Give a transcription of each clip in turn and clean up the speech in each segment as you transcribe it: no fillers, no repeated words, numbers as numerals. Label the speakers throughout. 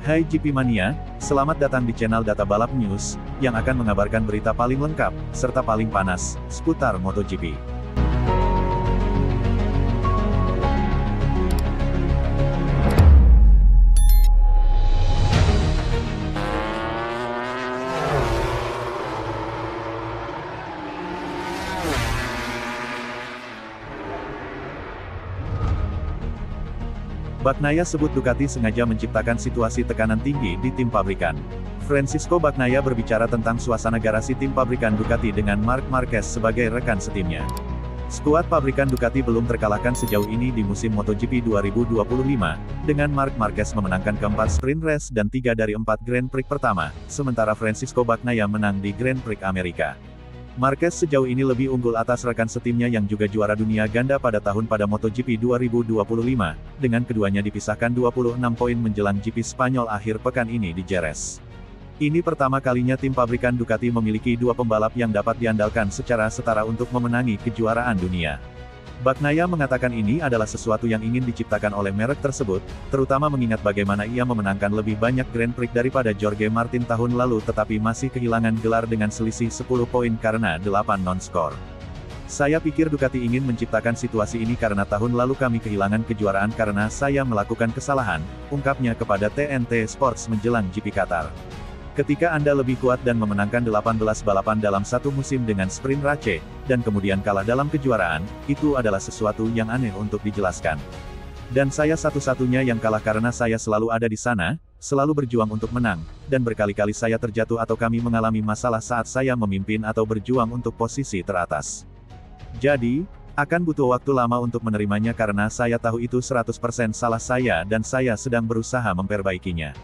Speaker 1: Hai GP Mania, selamat datang di channel Data Balap News, yang akan mengabarkan berita paling lengkap, serta paling panas, seputar MotoGP. Bagnaia sebut Ducati sengaja menciptakan situasi tekanan tinggi di tim pabrikan. Francisco Bagnaia berbicara tentang suasana garasi tim pabrikan Ducati dengan Marc Marquez sebagai rekan setimnya. Skuad pabrikan Ducati belum terkalahkan sejauh ini di musim MotoGP 2025, dengan Marc Marquez memenangkan keempat sprint race dan 3 dari 4 Grand Prix pertama, sementara Francisco Bagnaia menang di Grand Prix Amerika. Marquez sejauh ini lebih unggul atas rekan setimnya yang juga juara dunia ganda pada MotoGP 2025, dengan keduanya dipisahkan 26 poin menjelang GP Spanyol akhir pekan ini di Jerez. Ini pertama kalinya tim pabrikan Ducati memiliki dua pembalap yang dapat diandalkan secara setara untuk memenangi kejuaraan dunia. Bagnaia mengatakan ini adalah sesuatu yang ingin diciptakan oleh merek tersebut, terutama mengingat bagaimana ia memenangkan lebih banyak Grand Prix daripada Jorge Martin tahun lalu tetapi masih kehilangan gelar dengan selisih 10 poin karena 8 non-skor. Saya pikir Ducati ingin menciptakan situasi ini karena tahun lalu kami kehilangan kejuaraan karena saya melakukan kesalahan, ungkapnya kepada TNT Sports menjelang GP Qatar. Ketika Anda lebih kuat dan memenangkan 18 balapan dalam satu musim dengan sprint race, dan kemudian kalah dalam kejuaraan, itu adalah sesuatu yang aneh untuk dijelaskan. Dan saya satu-satunya yang kalah karena saya selalu ada di sana, selalu berjuang untuk menang, dan berkali-kali saya terjatuh atau kami mengalami masalah saat saya memimpin atau berjuang untuk posisi teratas. Jadi, akan butuh waktu lama untuk menerimanya karena saya tahu itu 100% salah saya dan saya sedang berusaha memperbaikinya.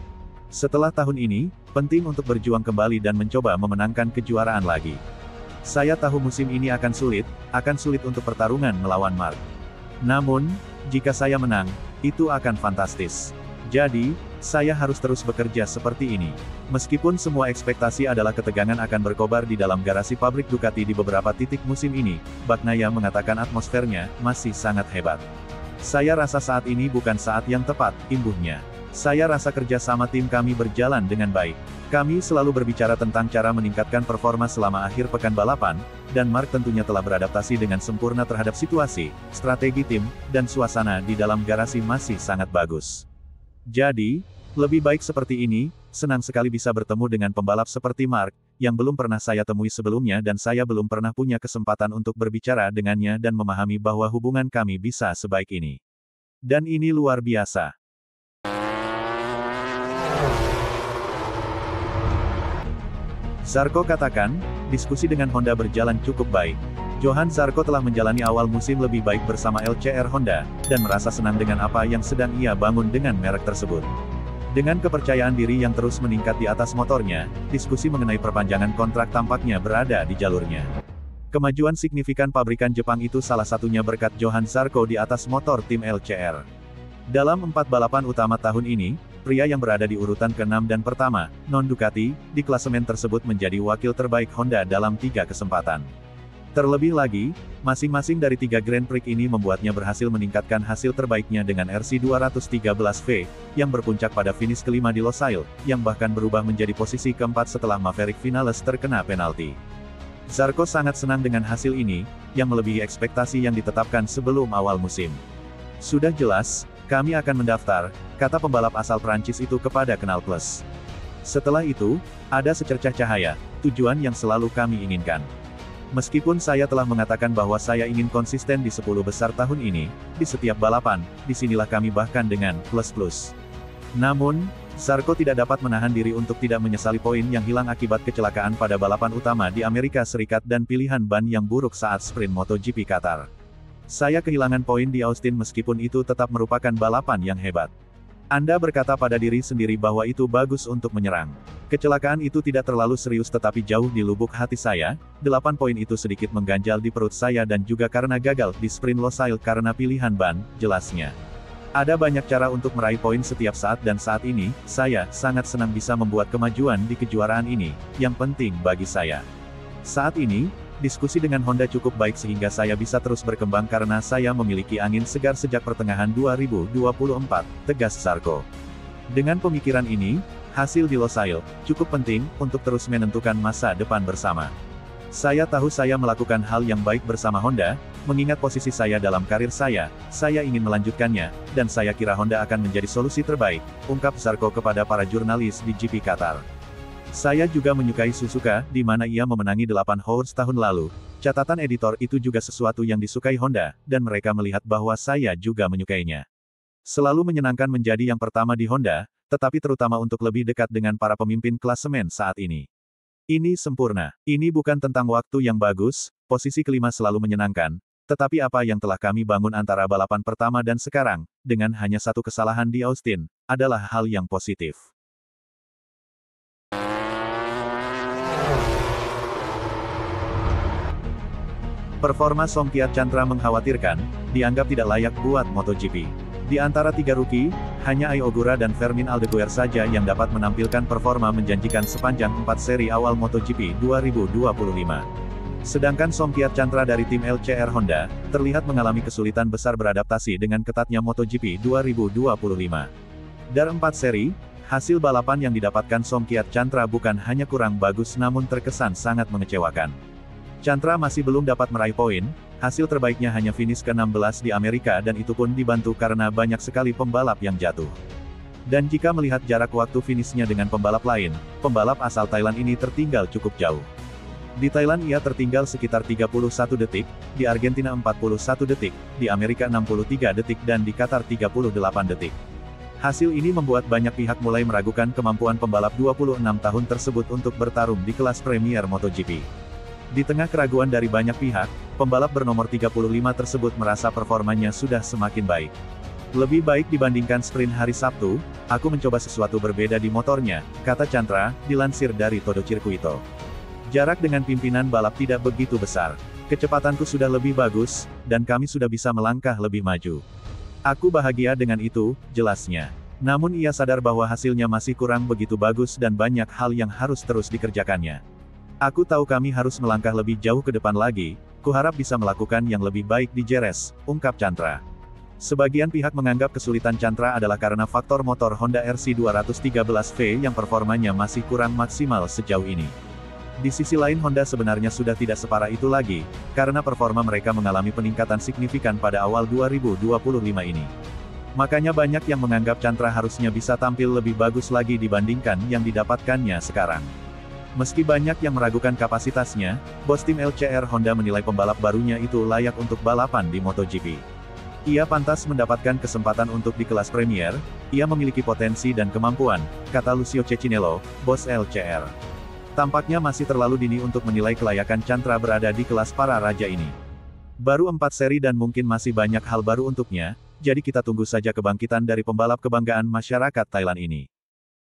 Speaker 1: Setelah tahun ini, penting untuk berjuang kembali dan mencoba memenangkan kejuaraan lagi. Saya tahu musim ini akan sulit untuk pertarungan melawan Marc. Namun, jika saya menang, itu akan fantastis. Jadi, saya harus terus bekerja seperti ini. Meskipun semua ekspektasi adalah ketegangan akan berkobar di dalam garasi pabrik Ducati di beberapa titik musim ini, Bagnaia mengatakan atmosfernya masih sangat hebat. Saya rasa saat ini bukan saat yang tepat, imbuhnya. Saya rasa kerja sama tim kami berjalan dengan baik. Kami selalu berbicara tentang cara meningkatkan performa selama akhir pekan balapan, dan Marc tentunya telah beradaptasi dengan sempurna terhadap situasi, strategi tim, dan suasana di dalam garasi masih sangat bagus. Jadi, lebih baik seperti ini, senang sekali bisa bertemu dengan pembalap seperti Marc, yang belum pernah saya temui sebelumnya dan saya belum pernah punya kesempatan untuk berbicara dengannya dan memahami bahwa hubungan kami bisa sebaik ini. Dan ini luar biasa. Zarco katakan, diskusi dengan Honda berjalan cukup baik. Johann Zarco telah menjalani awal musim lebih baik bersama LCR Honda, dan merasa senang dengan apa yang sedang ia bangun dengan merek tersebut. Dengan kepercayaan diri yang terus meningkat di atas motornya, diskusi mengenai perpanjangan kontrak tampaknya berada di jalurnya. Kemajuan signifikan pabrikan Jepang itu salah satunya berkat Johann Zarco di atas motor tim LCR. Dalam 4 balapan utama tahun ini, pria yang berada di urutan ke-6 dan pertama, non-Ducati, di klasemen tersebut menjadi wakil terbaik Honda dalam 3 kesempatan. Terlebih lagi, masing-masing dari 3 Grand Prix ini membuatnya berhasil meningkatkan hasil terbaiknya dengan RC213V, yang berpuncak pada finish kelima di Losail, yang bahkan berubah menjadi posisi keempat setelah Maverick Vinales terkena penalti. Zarco sangat senang dengan hasil ini, yang melebihi ekspektasi yang ditetapkan sebelum awal musim. Sudah jelas, kami akan mendaftar, kata pembalap asal Prancis itu kepada Canal Plus. Setelah itu, ada secercah cahaya, tujuan yang selalu kami inginkan. Meskipun saya telah mengatakan bahwa saya ingin konsisten di 10 besar tahun ini, di setiap balapan, disinilah kami bahkan dengan plus-plus. Namun, Zarco tidak dapat menahan diri untuk tidak menyesali poin yang hilang akibat kecelakaan pada balapan utama di Amerika Serikat dan pilihan ban yang buruk saat sprint MotoGP Qatar. Saya kehilangan poin di Austin meskipun itu tetap merupakan balapan yang hebat. Anda berkata pada diri sendiri bahwa itu bagus untuk menyerang. Kecelakaan itu tidak terlalu serius tetapi jauh di lubuk hati saya, 8 poin itu sedikit mengganjal di perut saya dan juga karena gagal di sprint Losail karena pilihan ban, jelasnya. Ada banyak cara untuk meraih poin setiap saat dan saat ini, saya sangat senang bisa membuat kemajuan di kejuaraan ini, yang penting bagi saya. Saat ini, diskusi dengan Honda cukup baik sehingga saya bisa terus berkembang karena saya memiliki angin segar sejak pertengahan 2024, tegas Zarco. Dengan pemikiran ini, hasil di Losail cukup penting untuk terus menentukan masa depan bersama. Saya tahu saya melakukan hal yang baik bersama Honda, mengingat posisi saya dalam karir saya ingin melanjutkannya, dan saya kira Honda akan menjadi solusi terbaik, ungkap Zarco kepada para jurnalis di GP Qatar. Saya juga menyukai Suzuka, di mana ia memenangi 8 Hours tahun lalu. Catatan editor itu juga sesuatu yang disukai Honda, dan mereka melihat bahwa saya juga menyukainya. Selalu menyenangkan menjadi yang pertama di Honda, tetapi terutama untuk lebih dekat dengan para pemimpin klasemen saat ini. Ini sempurna. Ini bukan tentang waktu yang bagus, posisi kelima selalu menyenangkan, tetapi apa yang telah kami bangun antara balapan pertama dan sekarang, dengan hanya satu kesalahan di Austin, adalah hal yang positif. Performa Songkiat Chantra mengkhawatirkan, dianggap tidak layak buat MotoGP. Di antara 3 rookie, hanya Ai Ogura dan Fermin Aldeguer saja yang dapat menampilkan performa menjanjikan sepanjang 4 seri awal MotoGP 2025. Sedangkan Songkiat Chantra dari tim LCR Honda, terlihat mengalami kesulitan besar beradaptasi dengan ketatnya MotoGP 2025. Dari 4 seri, hasil balapan yang didapatkan Songkiat Chantra bukan hanya kurang bagus namun terkesan sangat mengecewakan. Chantra masih belum dapat meraih poin, hasil terbaiknya hanya finish ke-16 di Amerika dan itu pun dibantu karena banyak sekali pembalap yang jatuh. Dan jika melihat jarak waktu finishnya dengan pembalap lain, pembalap asal Thailand ini tertinggal cukup jauh. Di Thailand ia tertinggal sekitar 31 detik, di Argentina 41 detik, di Amerika 63 detik dan di Qatar 38 detik. Hasil ini membuat banyak pihak mulai meragukan kemampuan pembalap 26 tahun tersebut untuk bertarung di kelas Premier MotoGP. Di tengah keraguan dari banyak pihak, pembalap bernomor 35 tersebut merasa performanya sudah semakin baik. Lebih baik dibandingkan sprint hari Sabtu, aku mencoba sesuatu berbeda di motornya, kata Chantra, dilansir dari Todo Circuito. Jarak dengan pimpinan balap tidak begitu besar. Kecepatanku sudah lebih bagus, dan kami sudah bisa melangkah lebih maju. Aku bahagia dengan itu, jelasnya. Namun ia sadar bahwa hasilnya masih kurang begitu bagus dan banyak hal yang harus terus dikerjakannya. Aku tahu kami harus melangkah lebih jauh ke depan lagi, kuharap bisa melakukan yang lebih baik di Jerez, ungkap Chantra. Sebagian pihak menganggap kesulitan Chantra adalah karena faktor motor Honda RC213V yang performanya masih kurang maksimal sejauh ini. Di sisi lain Honda sebenarnya sudah tidak separah itu lagi, karena performa mereka mengalami peningkatan signifikan pada awal 2025 ini. Makanya banyak yang menganggap Chantra harusnya bisa tampil lebih bagus lagi dibandingkan yang didapatkannya sekarang. Meski banyak yang meragukan kapasitasnya, bos tim LCR Honda menilai pembalap barunya itu layak untuk balapan di MotoGP. Ia pantas mendapatkan kesempatan untuk di kelas Premier, ia memiliki potensi dan kemampuan, kata Lucio Cecinello, bos LCR. Tampaknya masih terlalu dini untuk menilai kelayakan Chantra berada di kelas para raja ini. Baru 4 seri dan mungkin masih banyak hal baru untuknya, jadi kita tunggu saja kebangkitan dari pembalap kebanggaan masyarakat Thailand ini.